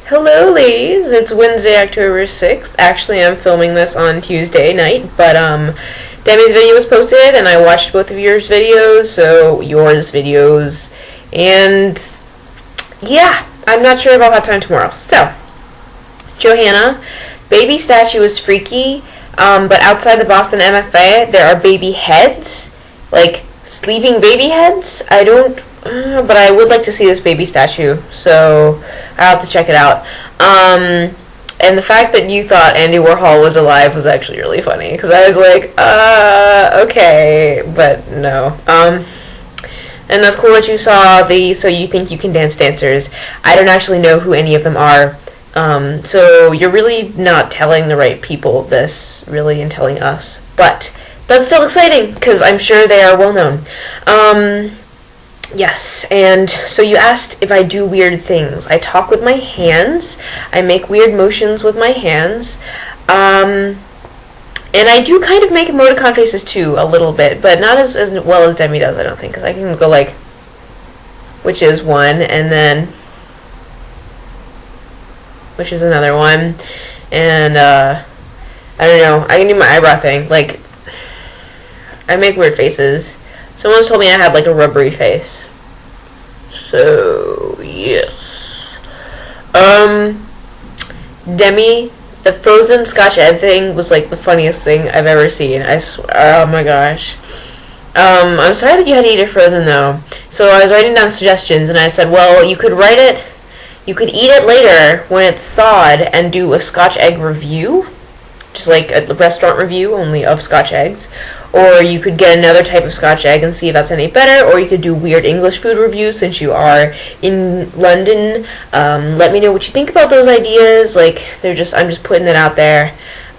Hello, ladies. It's Wednesday, October 6th. Actually, I'm filming this on Tuesday night, but Demi's video was posted, and I watched both of yours videos, and yeah, I'm not sure if I'll have time tomorrow. So, Johanna, baby statue is freaky, but outside the Boston MFA, there are baby heads, like sleeping baby heads. But I would like to see this baby statue, so I'll have to check it out. And the fact that you thought Andy Warhol was alive was actually really funny, because I was like, okay, but no. And that's cool that you saw the So You Think You Can Dance dancers. I don't actually know who any of them are, so you're really not telling the right people this, really, and telling us. But that's still exciting, because I'm sure they are well known. Yes, and so you asked if I do weird things. I talk with my hands. I make weird motions with my hands. And I do kind of make emoticon faces too, a little bit, but not as well as Demi does, I don't think, because I can go like, which is one, and then, which is another one, and, I don't know, I can do my eyebrow thing, like, I make weird faces. Someone's told me I had like a rubbery face. So, yes. Demi, the frozen Scotch egg thing was like the funniest thing I've ever seen. I swear, oh my gosh. I'm sorry that you had to eat it frozen though. So I was writing down suggestions and I said, well, you could eat it later when it's thawed and do a Scotch egg review. Just like a restaurant review, only of Scotch eggs. Or you could get another type of Scotch egg and see if that's any better, or you could do weird English food reviews since you are in London. Let me know what you think about those ideas. Like, I'm just putting it out there.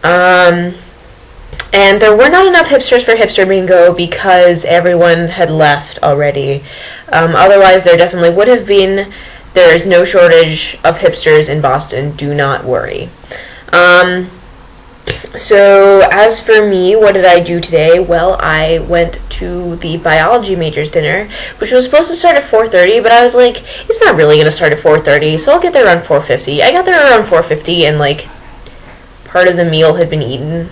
And there were not enough hipsters for hipster bingo because everyone had left already. Otherwise, there definitely would have been. There is no shortage of hipsters in Boston. Do not worry. So, as for me, what did I do today? Well, I went to the biology majors dinner, which was supposed to start at 4:30, but I was like, it's not really going to start at 4:30, so I'll get there around 4:50. I got there around 4:50, and, like, part of the meal had been eaten.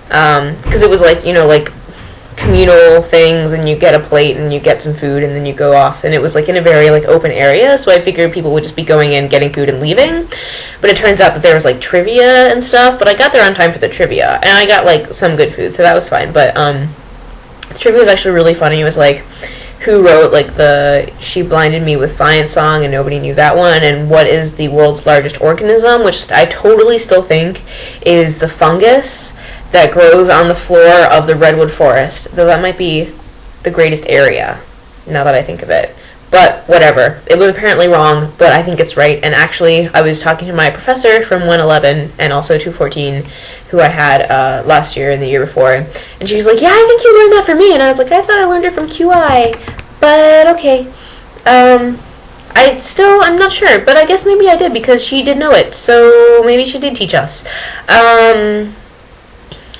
Because it was, like, you know, like, communal things, and you get a plate, and you get some food, and then you go off, and it was, like, in a very, like, open area, so I figured people would just be going in, getting food, and leaving. But it turns out that there was, like, trivia and stuff, but I got there on time for the trivia, and I got, like, some good food, so that was fine. But, the trivia was actually really funny. It was, like, who wrote, like, the She Blinded Me with Science song, and nobody knew that one, and what is the world's largest organism, which I totally still think is the fungus that grows on the floor of the redwood forest, though that might be the greatest area, now that I think of it. But whatever. It was apparently wrong, but I think it's right. And actually, I was talking to my professor from 111 and also 214, who I had last year and the year before, and she was like, yeah, I think you learned that from me. And I was like, I thought I learned it from QI, but okay. I'm not sure, but I guess maybe I did, because she did know it, so maybe she did teach us.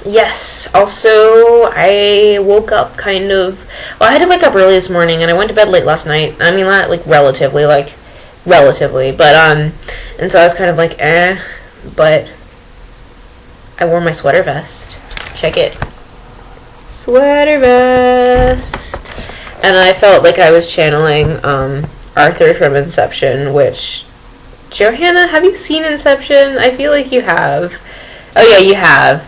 Yes, also, I woke up I had to wake up early this morning, and I went to bed late last night. I mean, not, relatively, but, and so I was kind of like, but I wore my sweater vest. Check it. Sweater vest. And I felt like I was channeling, Arthur from Inception, which, Johanna, have you seen Inception? I feel like you have. Oh yeah, you have.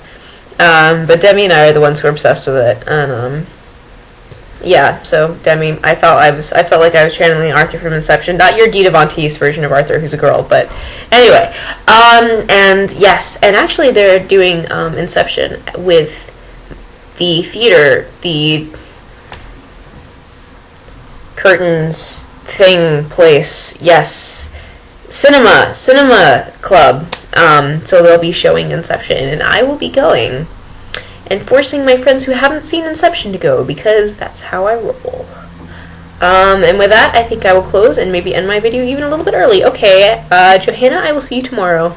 But Demi and I are the ones who are obsessed with it, and, yeah, so, Demi, I felt like I was channeling Arthur from Inception, not your Dita Von Teese version of Arthur, who's a girl, but, anyway, and, yes, and actually they're doing, Inception with the theater, the curtains thing place, yes, cinema club. So they'll be showing Inception, and I will be going and forcing my friends who haven't seen Inception to go, because that's how I roll. And with that, I think I will close and maybe end my video even a little bit early. Okay, Johanna, I will see you tomorrow.